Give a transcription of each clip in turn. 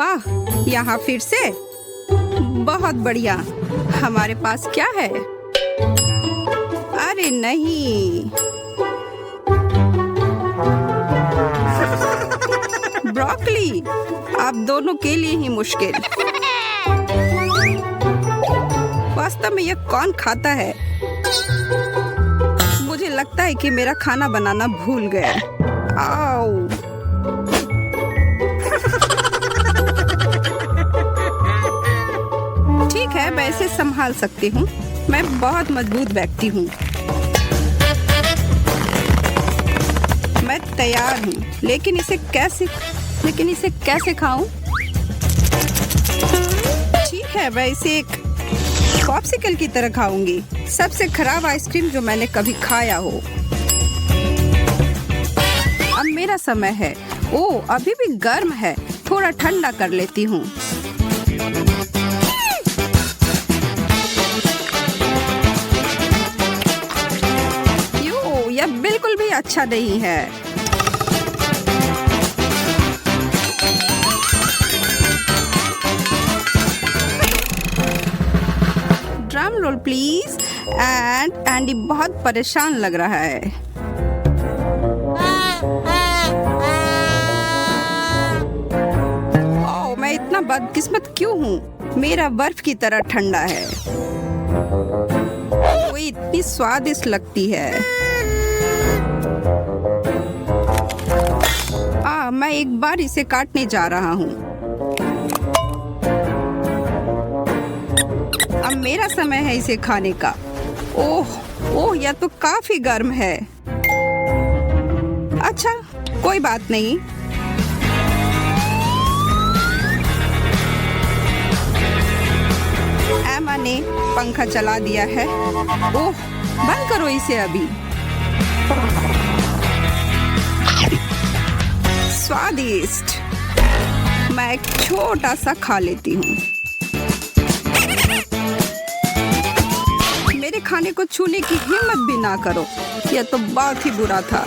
वाह, यहाँ फिर से बहुत बढ़िया। हमारे पास क्या है? अरे नहीं, ब्रोकली। आप दोनों के लिए ही मुश्किल। वास्तव में यह कौन खाता है? मुझे लगता है कि मेरा खाना बनाना भूल गया। आओ। ठीक है, मैं इसे संभाल सकती हूँ। मैं बहुत मजबूत व्यक्ति हूँ। मैं तैयार हूँ, लेकिन इसे कैसे खाऊं? ठीक है, मैं इसे एक पॉप्सिकल की तरह खाऊंगी। सबसे खराब आइसक्रीम जो मैंने कभी खाया हो। अब मेरा समय है। ओह, अभी भी गर्म है। थोड़ा ठंडा कर लेती हूँ। यह बिल्कुल भी अच्छा नहीं है। Drum roll please. एंडी बहुत परेशान लग रहा है। ओह, मैं इतना बदकिस्मत क्यों हूँ? मेरा बर्फ की तरह ठंडा है। वो इतनी स्वादिष्ट लगती है। मैं एक बार इसे काटने जा रहा हूँ। अब मेरा समय है इसे खाने का। ओह, यह तो काफी गर्म है। अच्छा, कोई बात नहीं। एमा ने पंखा चला दिया है। ओह, बंद करो इसे अभी। स्वादिष्ट। मैं एक छोटा सा खा लेती हूँ। मेरे खाने को छूने की हिम्मत भी ना करो। यह तो बहुत ही बुरा था।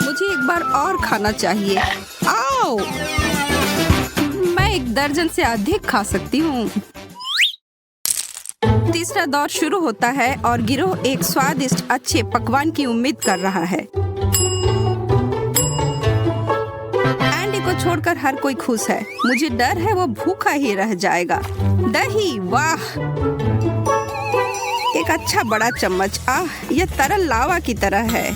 मुझे एक बार और खाना चाहिए। आओ, मैं एक दर्जन से अधिक खा सकती हूँ। तीसरा दौर शुरू होता है और गिरोह एक स्वादिष्ट अच्छे पकवान की उम्मीद कर रहा है। को छोड़कर हर कोई खुश है। मुझे डर है वो भूखा ही रह जाएगा। दही, वाह, एक अच्छा बड़ा चम्मच। यह तरल लावा की तरह है।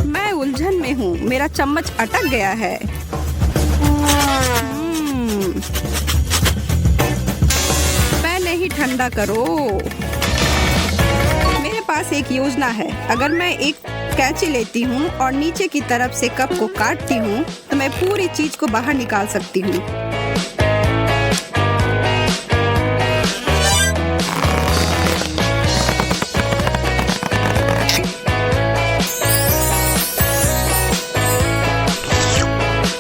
मैं उलझन में हूँ। मेरा चम्मच अटक गया है। पहले ही ठंडा करो। मेरे पास एक योजना है। अगर मैं एक कैंची लेती हूँ और नीचे की तरफ से कप को काटती हूँ तो मैं पूरी चीज को बाहर निकाल सकती हूँ।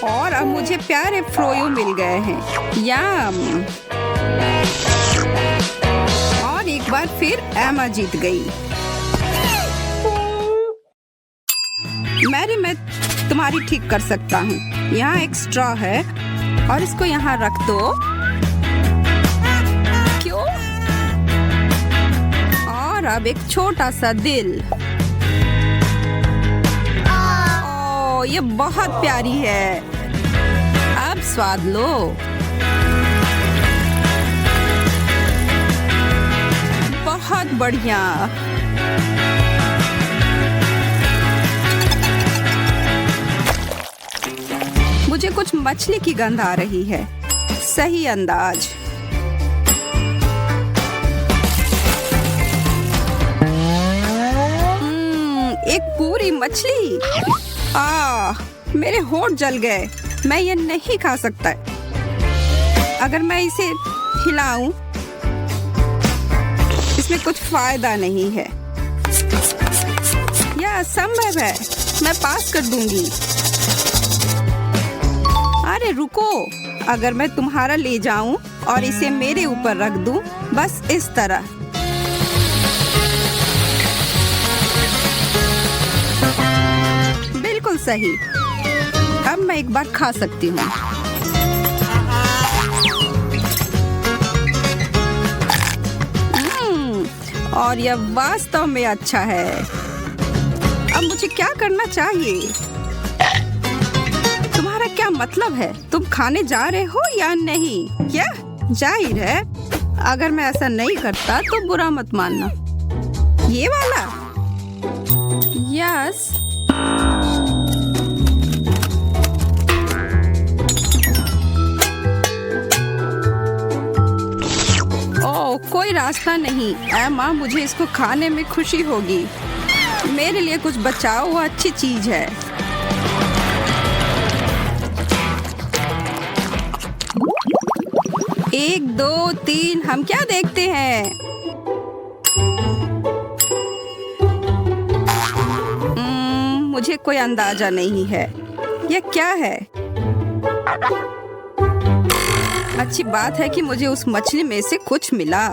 और अब मुझे प्यारे फ्रोयो मिल गए हैं। यम। और एक बार फिर एमा जीत गई। मैं तुम्हारी ठीक कर सकता हूँ। यहाँ एक स्ट्रॉ है और इसको यहाँ रख दो। क्यों? और अब एक छोटा सा दिल। ओह, ये बहुत प्यारी है। अब स्वाद लो। बहुत बढ़िया। मुझे कुछ मछली की गंध आ रही है। सही अंदाज। एक पूरी मछली। मेरे होंठ जल गए। मैं ये नहीं खा सकता। अगर मैं इसे हिलाऊं, इसमें कुछ फायदा नहीं है। यह असंभव है। मैं पास कर दूंगी। अरे रुको, अगर मैं तुम्हारा ले जाऊं और इसे मेरे ऊपर रख दूं, बस इस तरह। बिल्कुल सही। अब मैं एक बार खा सकती हूँ। और यह वास्तव में अच्छा है। अब मुझे क्या करना चाहिए? तुम्हारा क्या मतलब है? तुम खाने जा रहे हो या नहीं? क्या? जाहिर है, अगर मैं ऐसा नहीं करता तो बुरा मत मानना। ये वाला? यस। ओह, कोई रास्ता नहीं। एमा, मुझे इसको खाने में खुशी होगी। मेरे लिए कुछ बचाओ, वो अच्छी चीज है। एक, दो, तीन, हम क्या देखते हैं? मुझे कोई अंदाजा नहीं है। यह क्या है? अच्छी बात है कि मुझे उस मछली में से कुछ मिला।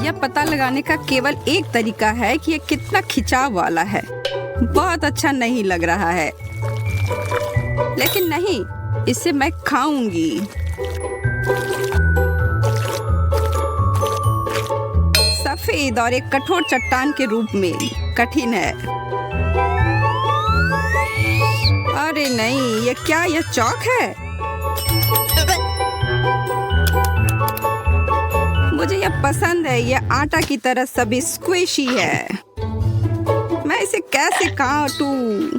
यह पता लगाने का केवल एक तरीका है कि यह कितना खिंचाव वाला है। बहुत अच्छा नहीं लग रहा है, लेकिन नहीं, इसे मैं खाऊंगी। सफेद और एक कठोर चट्टान के रूप में कठिन है। अरे नहीं, ये क्या? यह चौक है? मुझे यह पसंद है। यह आटा की तरह सभी स्क्विशी है। मैं इसे कैसे काटूं?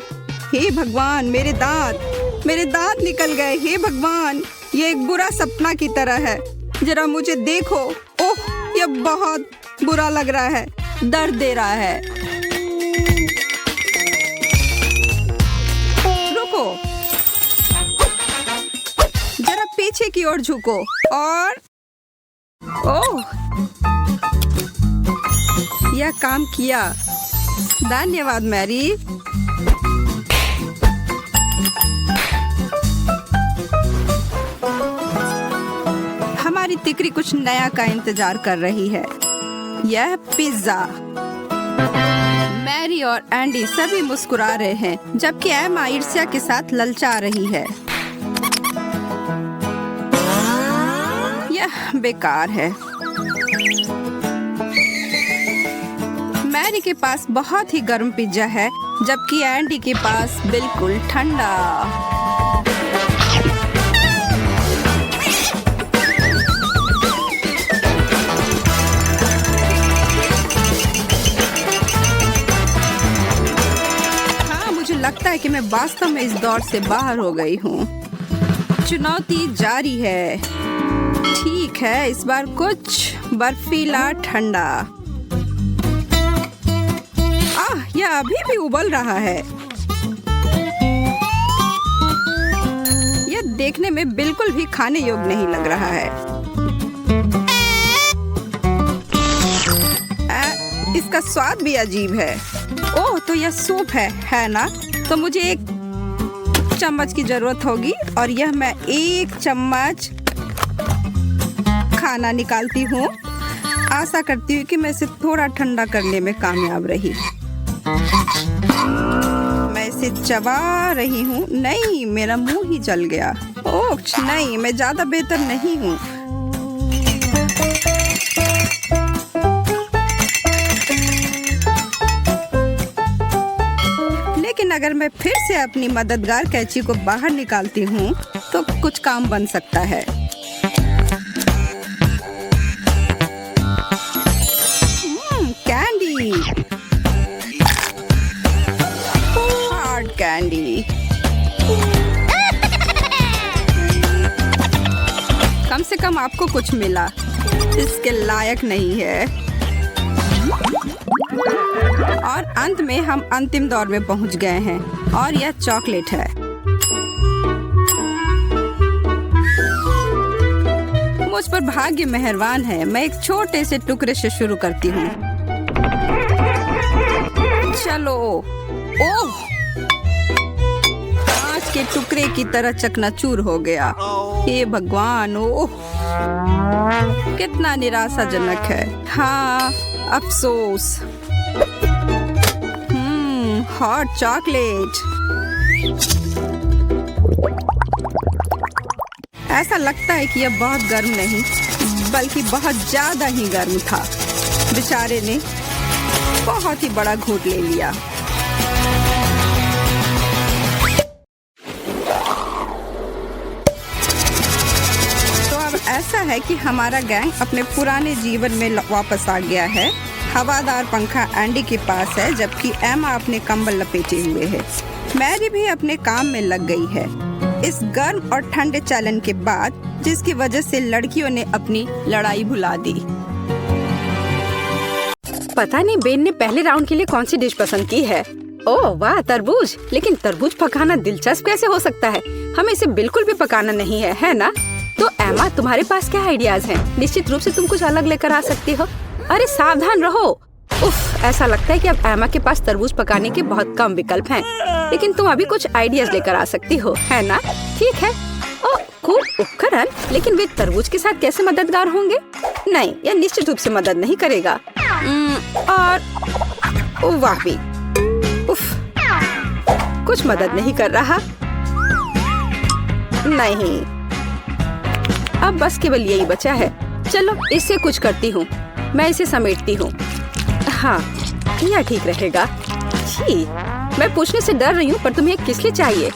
हे भगवान, मेरे दांत निकल गए। हे भगवान, ये एक बुरा सपना की तरह है। जरा मुझे देखो। ओह, यह बहुत बुरा लग रहा है। दर्द दे रहा है। रुको, जरा पीछे की ओर झुको और ओह, यह काम किया। धन्यवाद मैरी। हमारी तिकरी कुछ नया का इंतजार कर रही है। यह पिज्जा। मैरी और एंडी सभी मुस्कुरा रहे हैं, जबकि एमा ईर्ष्या के साथ ललचा रही है। यह बेकार है। मैरी के पास बहुत ही गर्म पिज्जा है, जबकि एंडी के पास बिल्कुल ठंडा। लगता है कि मैं वास्तव में इस दौर से बाहर हो गई हूँ। चुनौती जारी है। ठीक है, इस बार कुछ बर्फीला ठंडा। यह अभी भी उबल रहा है। यह देखने में बिल्कुल भी खाने योग्य नहीं लग रहा है। इसका स्वाद भी अजीब है। ओह, तो यह सूप है ना? तो मुझे एक चम्मच की जरूरत होगी और यह मैं एक चम्मच खाना निकालती हूँ। आशा करती हूँ कि मैं इसे थोड़ा ठंडा करने में कामयाब रही। मैं इसे चबा रही हूँ। नहीं, मेरा मुंह ही जल गया। ओह नहीं, मैं ज्यादा बेहतर नहीं हूँ। लेकिन अगर मैं फिर से अपनी मददगार कैंची को बाहर निकालती हूँ तो कुछ काम बन सकता है। Candy, hard candy. कम से कम आपको कुछ मिला। इसके लायक नहीं है। और अंत में हम अंतिम दौर में पहुंच गए हैं और यह चॉकलेट है। मुझ पर भाग्य मेहरबान है। मैं एक छोटे से टुकड़े से शुरू करती हूँ। चलो। ओह, कांच के टुकड़े की तरह चकनाचूर हो गया। हे भगवान, ओह कितना निराशाजनक है। हाँ, अफसोस। Hot chocolate. ऐसा लगता है कि यह बहुत गर्म नहीं बल्कि बहुत ज्यादा ही गर्म था। बेचारे ने बहुत ही बड़ा घूंट ले लिया। तो अब ऐसा है कि हमारा गैंग अपने पुराने जीवन में वापस आ गया है। हवादार पंखा एंडी के पास है जबकि एमा अपने कंबल लपेटे हुए है। मैरी भी अपने काम में लग गई है इस गर्म और ठंडे चैलेंज के बाद, जिसकी वजह से लड़कियों ने अपनी लड़ाई भुला दी। पता नहीं बेन ने पहले राउंड के लिए कौन सी डिश पसंद की है। ओह वाह, तरबूज। लेकिन तरबूज पकाना दिलचस्प कैसे हो सकता है? हमें इसे बिल्कुल भी पकाना नहीं है ना? तो एमा, तुम्हारे पास क्या आइडियाज हैं? निश्चित रूप से तुम कुछ अलग लेकर आ सकती हो। अरे सावधान रहो। उफ, ऐसा लगता है कि अब एमा के पास तरबूज पकाने के बहुत कम विकल्प हैं। लेकिन तुम अभी कुछ आइडियाज लेकर आ सकती हो, है ना? ठीक है। ओह, खूब उपकरण, लेकिन वे तरबूज के साथ कैसे मददगार होंगे? नहीं, यह निश्चित रूप से मदद नहीं करेगा। और वाह भी, उफ, कुछ मदद नहीं कर रहा। नहीं, अब बस केवल यही बचा है। चलो इससे कुछ करती हूँ। मैं इसे समेटती हूँ। हाँ, यह ठीक रहेगा। छी, मैं पूछने से डर रही हूँ, पर तुम्हें किस लिए चाहिए?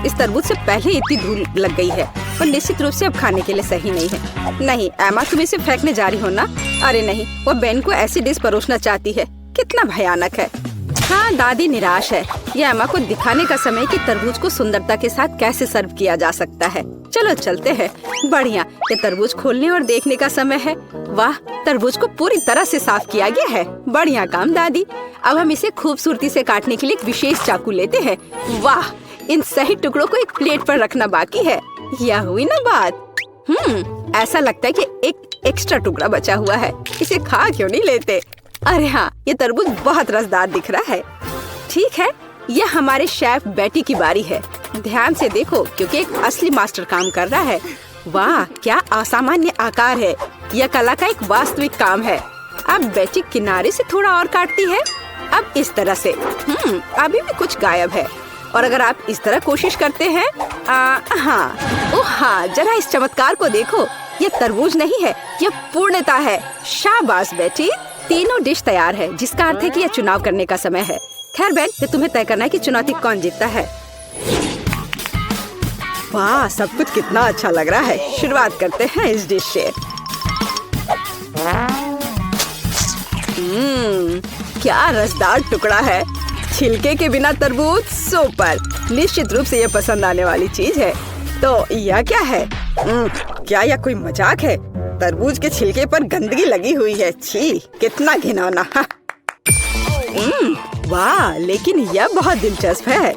इस तरबूज से पहले इतनी धूल लग गई है और निश्चित रूप से अब खाने के लिए सही नहीं है। नहीं एमा, तुम इसे फेंकने जा रही हो ना? अरे नहीं, वो बेन को ऐसी डिश परोसना चाहती है। कितना भयानक है। हाँ, दादी निराश है। यह एमा को दिखाने का समय कि तरबूज को सुंदरता के साथ कैसे सर्व किया जा सकता है। चलो चलते हैं। बढ़िया, ये तरबूज खोलने और देखने का समय है। वाह, तरबूज को पूरी तरह से साफ किया गया है। बढ़िया काम दादी। अब हम इसे खूबसूरती से काटने के लिए एक विशेष चाकू लेते हैं। वाह, इन सही टुकड़ों को एक प्लेट पर रखना बाकी है। यह हुई ना बात। ऐसा लगता है कि एक एक्स्ट्रा टुकड़ा बचा हुआ है। इसे खा क्यों नहीं लेते? अरे हाँ, ये तरबूज बहुत रसदार दिख रहा है। ठीक है, यह हमारे शेफ बेटी की बारी है। ध्यान से देखो, क्योंकि एक असली मास्टर काम कर रहा है। वाह, क्या असामान्य आकार है। यह कला का एक वास्तविक काम है। अब बेटी किनारे से थोड़ा और काटती है। अब इस तरह से। अभी भी कुछ गायब है। और अगर आप इस तरह कोशिश करते हैं, हाँ, जरा इस चमत्कार को देखो। ये तरबूज नहीं है, ये पूर्णता है। शाबाश बेटी। तीनों डिश तैयार है, जिसका अर्थ है कि यह चुनाव करने का समय है। खैर बेन, ये तुम्हें तय करना है कि चुनौती कौन जीतता है। वाह, सब कुछ कितना अच्छा लग रहा है। शुरुआत करते हैं इस डिश से। क्या रसदार टुकड़ा है। छिलके के बिना तरबूज सुपर। निश्चित रूप से ये पसंद आने वाली चीज है। तो यह क्या है? क्या यह कोई मजाक है? तरबूज के छिलके पर गंदगी लगी हुई है। छी, कितना घिनौना। वाह, लेकिन यह बहुत दिलचस्प है।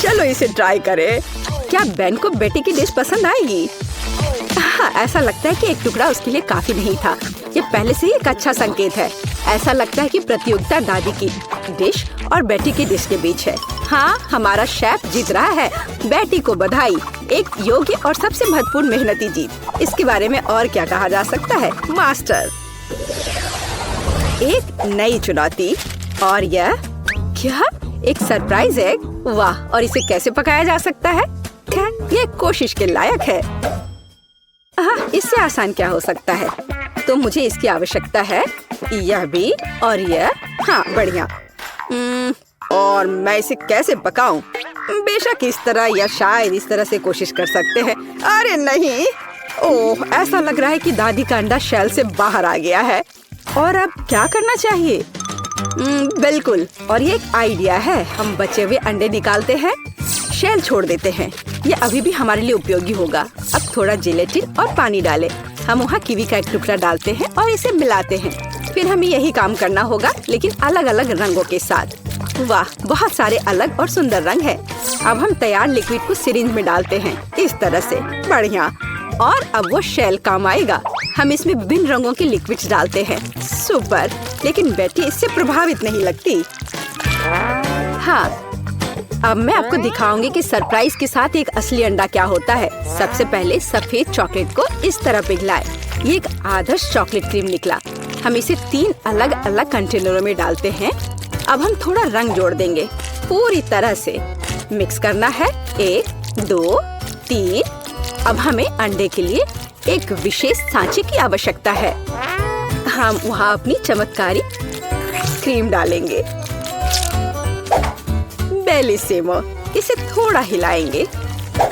चलो इसे ट्राई करें। क्या बेन को बेटी की डिश पसंद आएगी? हाँ, ऐसा लगता है कि एक टुकड़ा उसके लिए काफी नहीं था। ये पहले से ही एक अच्छा संकेत है। ऐसा लगता है कि प्रतियोगिता दादी की डिश और बेटी की डिश के बीच है। हाँ, हमारा शेफ जीत रहा है। बेटी को बधाई। एक योग्य और सबसे महत्वपूर्ण मेहनती जीत। इसके बारे में और क्या कहा जा सकता है? मास्टर। एक नई चुनौती। और यह क्या? एक सरप्राइज एग। वाह, और इसे कैसे पकाया जा सकता है? खैर, ये कोशिश के लायक है। हाँ, इससे आसान क्या हो सकता है? तो मुझे इसकी आवश्यकता है। यह भी और यह। हाँ, बढ़िया। और मैं इसे कैसे पकाऊं? बेशक इस तरह या शायद इस तरह से कोशिश कर सकते हैं। अरे नहीं। ओह, ऐसा लग रहा है कि दादी का अंडा शेल से बाहर आ गया है। और अब क्या करना चाहिए? बिल्कुल, और ये एक आइडिया है। हम बचे हुए अंडे निकालते हैं, शेल छोड़ देते हैं। ये अभी भी हमारे लिए उपयोगी होगा। अब थोड़ा जेलेटिन और पानी डालें। हम वहाँ कीवी का एक टुकड़ा डालते हैं और इसे मिलाते हैं। फिर हमें यही काम करना होगा, लेकिन अलग अलग रंगों के साथ। वाह, बहुत सारे अलग और सुंदर रंग है। अब हम तैयार लिक्विड को सिरिंज में डालते हैं, इस तरह से। बढ़िया। और अब वो शेल काम आएगा। हम इसमें विभिन्न रंगों के लिक्विड्स डालते हैं। सुपर। लेकिन बेटी इससे प्रभावित नहीं लगती। हाँ, अब मैं आपको दिखाऊंगी कि सरप्राइज के साथ एक असली अंडा क्या होता है। सबसे पहले सफेद चॉकलेट को इस तरह पिघलाएं। ये एक आदर्श चॉकलेट क्रीम निकला। हम इसे 3 अलग अलग कंटेनरों में डालते हैं। अब हम थोड़ा रंग जोड़ देंगे। पूरी तरह से मिक्स करना है। 1, 2, 3। अब हमें अंडे के लिए एक विशेष सांचे की आवश्यकता है। हम वहाँ अपनी चमत्कारी क्रीम डालेंगे। बेलिसिमो, इसे थोड़ा हिलाएंगे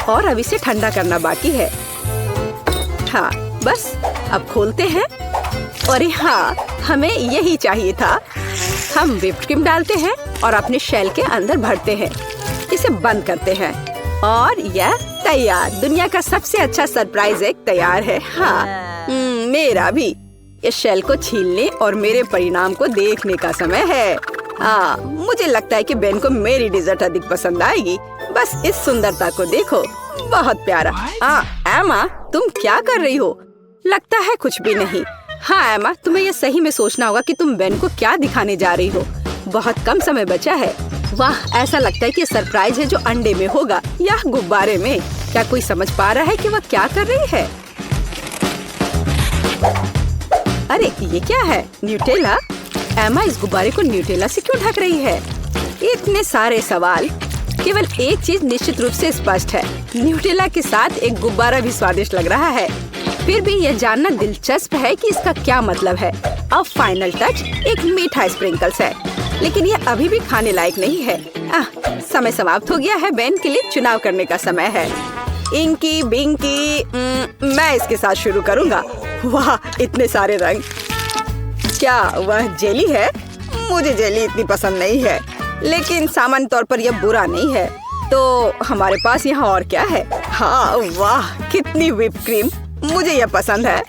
और अब इसे ठंडा करना बाकी है। हाँ, बस अब खोलते हैं। अरे हाँ, हमें यही चाहिए था। हम व्हिप्ड क्रीम डालते हैं और अपने शेल के अंदर भरते हैं। इसे बंद करते हैं और यह तैयार। दुनिया का सबसे अच्छा सरप्राइज एग तैयार है। हाँ, मेरा भी। इस शेल को छीलने और मेरे परिणाम को देखने का समय है। हाँ, मुझे लगता है कि बेन को मेरी डिजर्ट अधिक पसंद आएगी। बस इस सुंदरता को देखो, बहुत प्यारा। एमा, तुम क्या कर रही हो? लगता है कुछ भी नहीं। हाँ एमा, तुम्हें यह सही में सोचना होगा कि तुम बेन को क्या दिखाने जा रही हो। बहुत कम समय बचा है। वाह, ऐसा लगता है कि सरप्राइज है जो अंडे में होगा या गुब्बारे में। क्या कोई समझ पा रहा है कि वह क्या कर रही है? अरे ये क्या है? न्यूटेला? एमा इस गुब्बारे को न्यूटेला से क्यों ढक रही है? इतने सारे सवाल। केवल एक चीज निश्चित रूप से स्पष्ट है, न्यूटेला के साथ एक गुब्बारा भी स्वादिष्ट लग रहा है। फिर भी यह जानना दिलचस्प है कि इसका क्या मतलब है। अब फाइनल टच एक मीठा स्प्रिंकल्स है, लेकिन यह अभी भी खाने लायक नहीं है। समय समाप्त हो गया है। बेन के लिए चुनाव करने का समय है। इंकी बिंकी, मैं इसके साथ शुरू करूंगा। वाह, इतने सारे रंग। क्या वह जेली है? मुझे जेली इतनी पसंद नहीं है, लेकिन सामान्य तौर पर यह बुरा नहीं है। तो हमारे पास यहाँ और क्या है? हाँ, वाह, कितनी व्हिप क्रीम। मुझे यह पसंद है।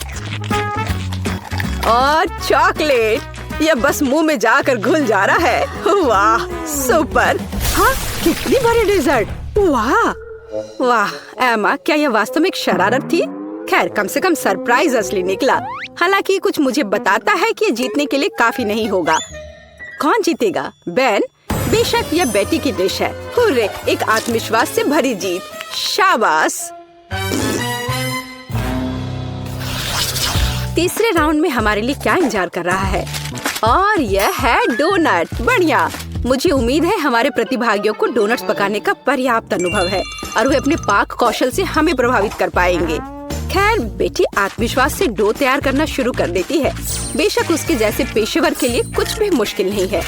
और चॉकलेट, यह बस मुंह में जाकर घुल जा रहा है। वाह, सुपर। हाँ, कितनी बड़ी डेजर्ट। वाह वाह एमा, क्या यह वास्तव में एक शरारत थी? खैर, कम से कम सरप्राइज असली निकला। हालांकि कुछ मुझे बताता है कि जीतने के लिए काफी नहीं होगा। कौन जीतेगा? बेन? बेशक यह बेटी की डिश है। हुर्रे, एक आत्मविश्वास से भरी जीत। शाबाश। तीसरे राउंड में हमारे लिए क्या इंतजार कर रहा है? और यह है डोनट। बढ़िया। मुझे उम्मीद है हमारे प्रतिभागियों को डोनट्स पकाने का पर्याप्त अनुभव है और वे अपने पाक कौशल से हमें प्रभावित कर पाएंगे। खैर, बेटी आत्मविश्वास से डो तैयार करना शुरू कर देती है। बेशक उसके जैसे पेशेवर के लिए कुछ भी मुश्किल नहीं है।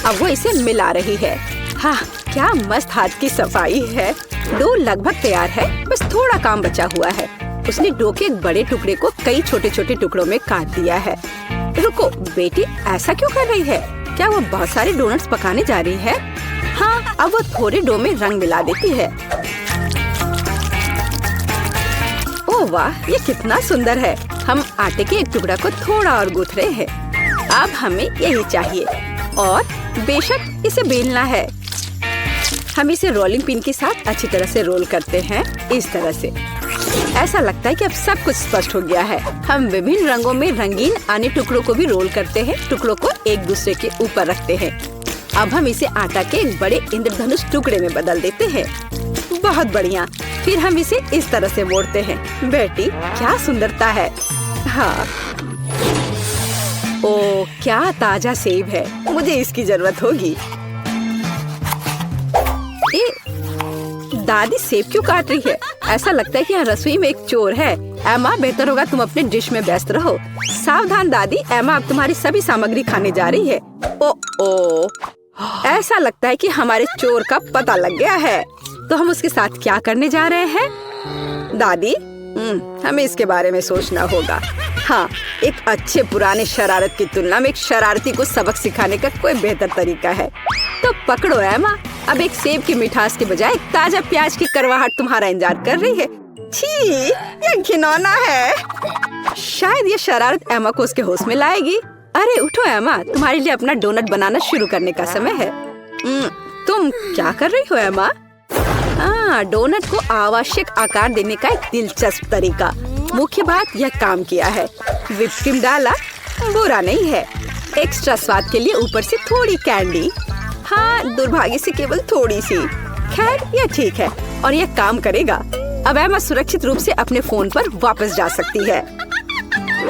अब वो इसे मिला रही है। हाँ, क्या मस्त हाथ की सफाई है। डो लगभग तैयार है, बस थोड़ा काम बचा हुआ है। उसने डो के एक बड़े टुकड़े को कई छोटे छोटे टुकड़ों में काट दिया है। रुको, बेटी ऐसा क्यों कर रही है? क्या वो बहुत सारे डोनट्स पकाने जा रही है? हाँ, अब वो थोड़े डो में रंग मिला देती है। ओह वाह, ये कितना सुंदर है। हम आटे के एक टुकड़ा को थोड़ा और गूंथ रहे हैं। अब हमें यही चाहिए और बेशक इसे बेलना है। हम इसे रोलिंग पिन के साथ अच्छी तरह से रोल करते हैं, इस तरह से। ऐसा लगता है कि अब सब कुछ स्पष्ट हो गया है। हम विभिन्न रंगों में रंगीन अन्य टुकड़ों को भी रोल करते हैं, टुकड़ों को एक दूसरे के ऊपर रखते हैं। अब हम इसे आटा के एक बड़े इंद्रधनुष टुकड़े में बदल देते हैं। बहुत बढ़िया। फिर हम इसे इस तरह से मोड़ते हैं। बेटी, क्या सुंदरता है। हाँ, ओ क्या ताजा सेब है। मुझे इसकी जरूरत होगी। दादी सेब क्यों काट रही है? ऐसा लगता है कि यहाँ रसोई में एक चोर है। एमा, बेहतर होगा तुम अपने डिश में व्यस्त रहो। सावधान दादी, एमा अब तुम्हारी सभी सामग्री खाने जा रही है। ओ, ऐसा लगता है कि हमारे चोर का पता लग गया है। तो हम उसके साथ क्या करने जा रहे हैं? दादी, हमें इसके बारे में सोचना होगा। हाँ, एक अच्छे पुराने शरारत की तुलना में एक शरारती को सबक सिखाने का कोई बेहतर तरीका है। तो पकड़ो एमा, अब एक सेब की मिठास के बजाय ताजा प्याज की करवाहट तुम्हारा इंतजार कर रही है। छी, ये घिनौना है। शायद ये शरारत एमा को उसके होश में लाएगी। अरे उठो एमा, तुम्हारे लिए अपना डोनट बनाना शुरू करने का समय है। तुम क्या कर रही हो एमा? डोनट को आवश्यक आकार देने का एक दिलचस्प तरीका। मुख्य बात, यह काम किया है। व्हिप क्रीम डाला, बुरा नहीं है। एक्स्ट्रा स्वाद के लिए ऊपर से थोड़ी कैंडी। हाँ, दुर्भाग्य से केवल थोड़ी सी। खैर, यह ठीक है और यह काम करेगा। अब एमा सुरक्षित रूप से अपने फोन पर वापस जा सकती है।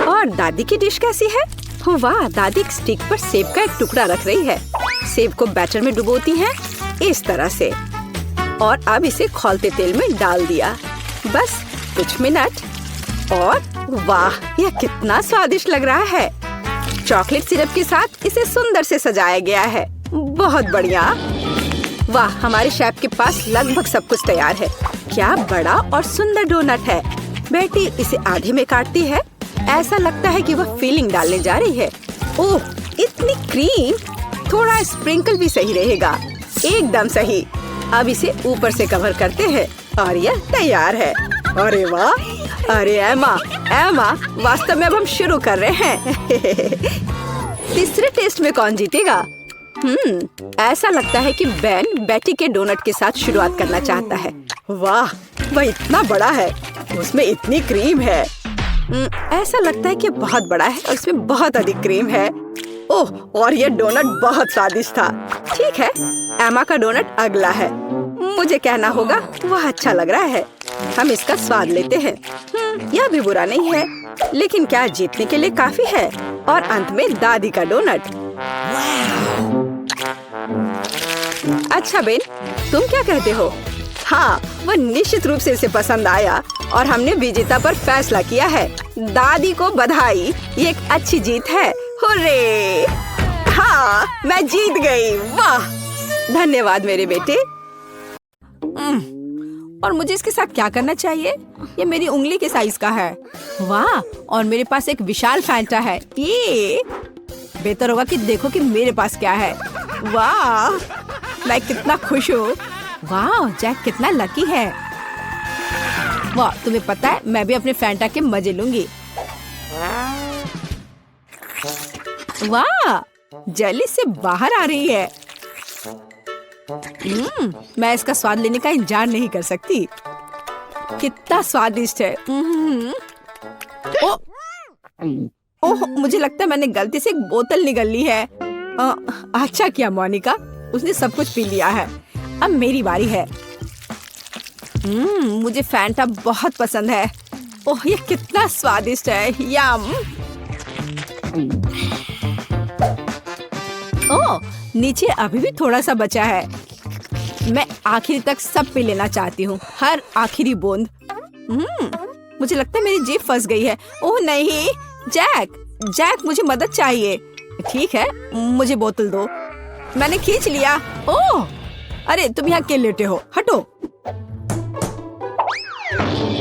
और दादी की डिश कैसी है? वाह, दादी एक स्टिक पर सेब का एक टुकड़ा रख रही है। सेब को बैटर में डुबोती हैं इस तरह से, और अब इसे खौलते तेल में डाल दिया। बस कुछ मिनट, और वाह, यह कितना स्वादिष्ट लग रहा है। चॉकलेट सिरप के साथ इसे सुंदर से सजाया गया है। बहुत बढ़िया। वाह, हमारे शेफ के पास लगभग सब कुछ तैयार है। क्या बड़ा और सुंदर डोनट है। बेटी इसे आधे में काटती है। ऐसा लगता है कि वह फिलिंग डालने जा रही है। ओह, इतनी क्रीम। थोड़ा स्प्रिंकल भी सही रहेगा। एकदम सही। अब इसे ऊपर से कवर करते हैं और यह तैयार है। अरे वाह, अरे एमा, वास्तव में अब हम शुरू कर रहे हैं। तीसरे टेस्ट में कौन जीतेगा? ऐसा लगता है कि बेन बेटी के डोनट के साथ शुरुआत करना चाहता है। वाह, वह इतना बड़ा है, उसमें इतनी क्रीम है। ऐसा लगता है कि बहुत बड़ा है और इसमें बहुत अधिक क्रीम है। ओह, और यह डोनट बहुत स्वादिष्ट था। ठीक है, एमा का डोनट अगला है। मुझे कहना होगा वह अच्छा लग रहा है। हम इसका स्वाद लेते हैं। यह भी बुरा नहीं है, लेकिन क्या जीतने के लिए काफी है? और अंत में दादी का डोनट। अच्छा बेन, तुम क्या कहते हो? हाँ, वह निश्चित रूप से इसे पसंद आया और हमने विजेता पर फैसला किया है। दादी को बधाई, ये एक अच्छी जीत है। हुर्रे! हाँ, मैं जीत गई। वाह, धन्यवाद मेरे बेटे। और मुझे इसके साथ क्या करना चाहिए? ये मेरी उंगली के साइज का है। वाह, और मेरे पास एक विशाल फैंटा है। ये बेहतर होगा कि देखो कि मेरे पास क्या है। वाह, मैं कितना खुश हूँ। वाह, जैक कितना लकी है। वाह, तुम्हें पता है मैं भी अपने फैंटा के मजे लूंगी। वाह, जेली से बाहर आ रही है। मैं इसका स्वाद लेने का इंतजार नहीं कर सकती। कितना स्वादिष्ट है। ओह, मुझे लगता है मैंने गलती से एक बोतल निगल ली है। अच्छा किया मोनिका, उसने सब कुछ पी लिया है। अब मेरी बारी है। मुझे फैंटा बहुत पसंद है। ओह, ये कितना स्वादिष्ट है। यम। ओह, नीचे अभी भी थोड़ा सा बचा है। मैं आखिर तक सब पी लेना चाहती हूँ, हर आखिरी बूंद। मुझे लगता है मेरी जीभ फंस गई है। ओह नहीं, जैक मुझे मदद चाहिए। ठीक है, मुझे बोतल दो। मैंने खींच लिया। ओह, अरे तुम यहाँ क्यों लेटे हो? हटो।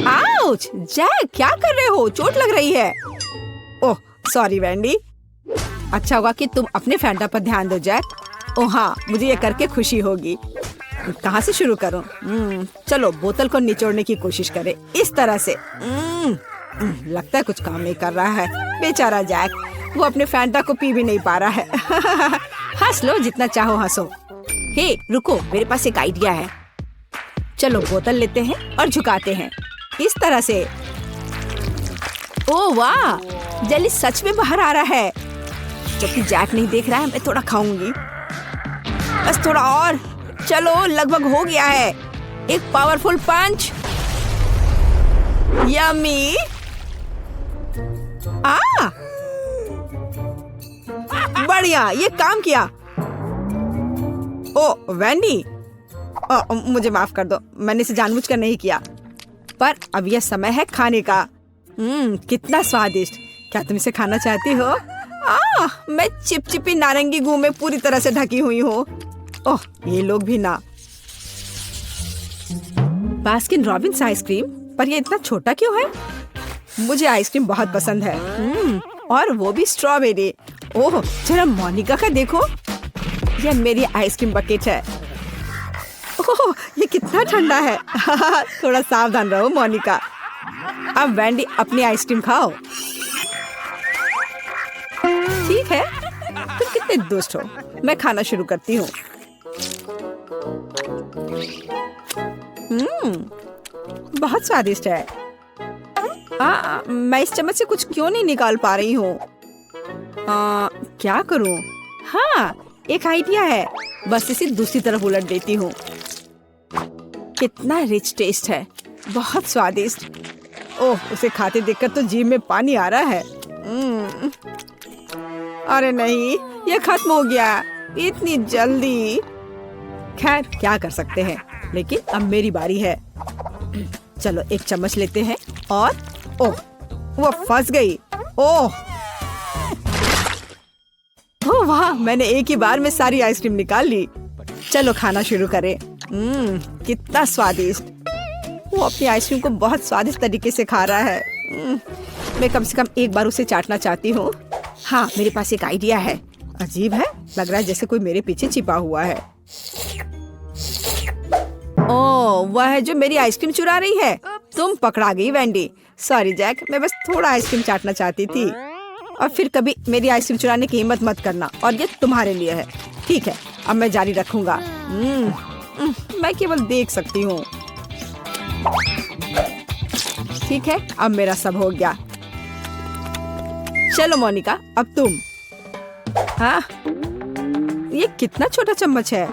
आउच! जैक, क्या कर रहे हो? चोट लग रही है। ओह, सॉरी वेंडी। अच्छा होगा कि तुम अपने फैंटा पर ध्यान दो जैक। ओह हाँ, मुझे ये करके खुशी होगी। कहाँ से शुरू करूं? चलो बोतल को निचोड़ने की कोशिश करें, इस तरह से। लगता है कुछ काम नहीं कर रहा है। बेचारा जैक, वो अपने फैंटा को पी भी नहीं पा रहा है। हंस लो जितना चाहो हंसो। हे रुको, मेरे पास एक आइडिया है। चलो बोतल लेते हैं और झुकाते हैं, इस तरह से। ओह वाह, जेली सच में बाहर आ रहा है। जबकि जैक नहीं देख रहा है, मैं थोड़ा खाऊंगी। बस थोड़ा और। चलो, लगभग हो गया है। एक पावरफुल पंच। यम्मी। बढ़िया, ये काम किया। ओ वेंडी, मुझे माफ कर दो, मैंने इसे जानबूझकर नहीं किया। पर अब यह समय है खाने का। कितना स्वादिष्ट। क्या तुम इसे खाना चाहती हो? मैं चिपचिपी नारंगी गू में पूरी तरह से ढकी हुई हूँ। ओह, ये लोग भी ना। बास्किन रॉबिन्स आइसक्रीम, पर ये इतना छोटा क्यों है? मुझे आइसक्रीम बहुत पसंद है। और वो भी स्ट्रॉबेरी। ओह, जरा मोनिका का देखो, यह मेरी आइसक्रीम बकेट है। ओह, ये कितना ठंडा है। थोड़ा सावधान रहो मोनिका। अब वेंडी अपनी आइसक्रीम खाओ। ठीक है, तुम कितने दुष्ट हो। मैं खाना शुरू करती हूँ। बहुत स्वादिष्ट है। मैं इस चम्मच से कुछ क्यों नहीं निकाल पा रही हूँ? क्या करूँ? हाँ, एक आइडिया है। बस इसे दूसरी तरफ उलट देती हूँ। कितना रिच टेस्ट है, बहुत स्वादिष्ट। ओह, उसे खाते देखकर तो जीभ में पानी आ रहा है। अरे नहीं, ये खत्म हो गया इतनी जल्दी। खैर क्या कर सकते हैं, लेकिन अब मेरी बारी है। चलो एक चम्मच लेते हैं और ओह वो फंस गई। ओह वाह, मैंने एक ही बार में सारी आइसक्रीम निकाल ली। चलो खाना शुरू करें। कितना स्वादिष्ट। वो अपनी आइसक्रीम को बहुत स्वादिष्ट तरीके से खा रहा है। मैं कम से कम एक बार उसे चाटना चाहती हूँ। हाँ, मेरे पास एक आइडिया है। अजीब है, लग रहा है जैसे कोई मेरे पीछे छिपा हुआ है। ओह, वह है जो मेरी आइसक्रीम चुरा रही है। तुम पकड़ा गई वेंडी। सॉरी जैक, मैं बस थोड़ा आइसक्रीम चाटना चाहती थी। और फिर कभी मेरी आइसक्रीम चुराने की हिम्मत मत करना, और ये तुम्हारे लिए है। ठीक है, अब मैं जारी रखूंगा। मैं केवल देख सकती हूँ। ठीक है, अब मेरा सब हो गया। चलो मोनिका, अब तुम। हाँ, ये कितना छोटा चम्मच है।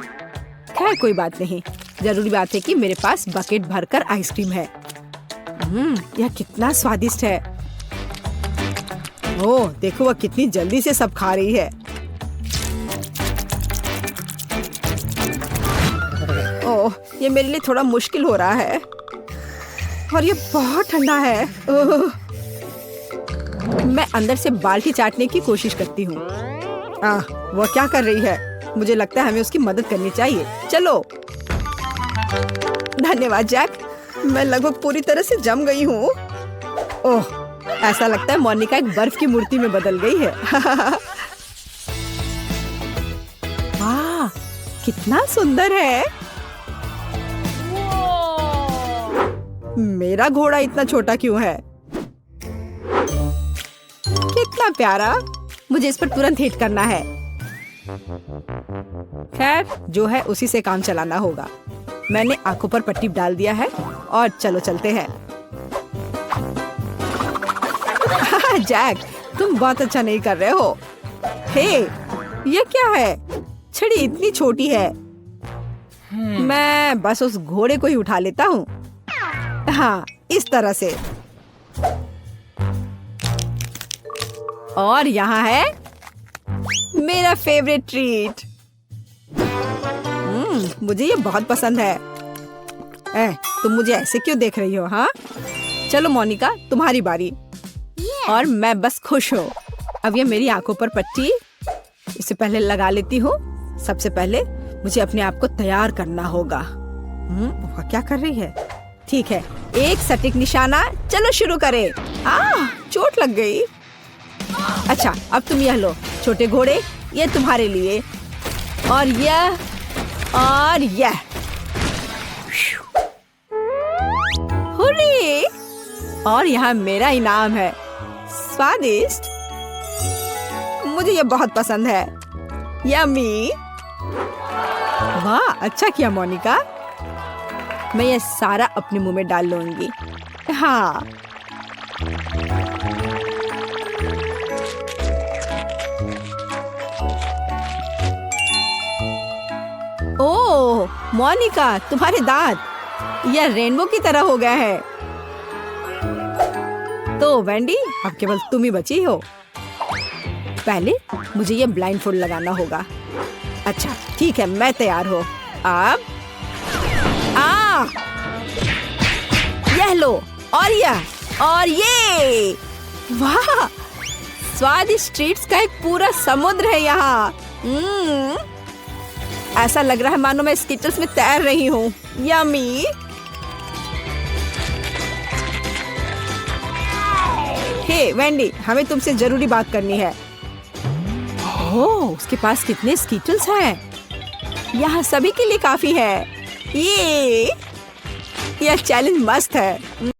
खैर कोई बात नहीं, जरूरी बात है कि मेरे पास बकेट भरकर आइसक्रीम है। यह कितना स्वादिष्ट है। ओह देखो, वह कितनी जल्दी से सब खा रही है। ओह, ये मेरे लिए थोड़ा मुश्किल हो रहा है, और ये बहुत ठंडा है। ओह, मैं अंदर से बाल्टी चाटने की कोशिश करती हूँ। वह क्या कर रही है? मुझे लगता है हमें उसकी मदद करनी चाहिए। चलो। धन्यवाद जैक, मैं लगभग पूरी तरह से जम गई हूँ। ओह, ऐसा लगता है मोनिका एक बर्फ की मूर्ति में बदल गई है। वाह, कितना सुंदर है। मेरा घोड़ा इतना छोटा क्यों है? कितना प्यारा। मुझे इस पर तुरंत हिट करना है। खैर जो है उसी से काम चलाना होगा। मैंने आंखों पर पट्टी डाल दिया है और चलो चलते हैं। जैक, तुम बहुत अच्छा नहीं कर रहे हो। हे, ये क्या है? छड़ी इतनी छोटी है। मैं बस उस घोड़े को ही उठा लेता हूँ। हाँ, इस तरह से। और यहाँ है मेरा फेवरेट ट्रीट। मुझे ये बहुत पसंद है। तुम मुझे ऐसे क्यों देख रही हो? हाँ, चलो मोनिका, तुम्हारी बारी। और मैं बस खुश हूँ। अब ये मेरी आंखों पर पट्टी इससे पहले लगा लेती हूँ। सबसे पहले मुझे अपने आप को तैयार करना होगा। वह क्या कर रही है? ठीक है, एक सटीक निशाना। चलो शुरू करें। चोट लग गई। अच्छा, अब तुम यह लो छोटे घोड़े, ये तुम्हारे लिए। और यह और यह। हुर्रे! और यहाँ मेरा इनाम है। स्वादिष्ट। मुझे ये बहुत पसंद है। यम्मी। वाह, अच्छा किया मोनिका। मैं ये सारा अपने मुंह में डाल लूंगी। हाँ। ओह मोनिका, तुम्हारे दांत यह रेनबो की तरह हो गया है। तो वेंडी, अब केवल तुम ही बची हो। पहले मुझे ये ब्लाइंडफोल्ड लगाना होगा। अच्छा ठीक है, मैं तैयार हूँ। अब यह लो, और यह और ये। वाह, स्वादिष्ट ट्रीट्स का एक पूरा समुद्र है यहाँ। ऐसा लग रहा है मानो मैं स्किटल्स में तैर रही हूँ। यम्मी। हे वेंडी, हमें तुमसे जरूरी बात करनी है। ओह, उसके पास कितने स्किटल्स हैं। यहाँ सभी के लिए काफी है। ये चैलेंज मस्त है।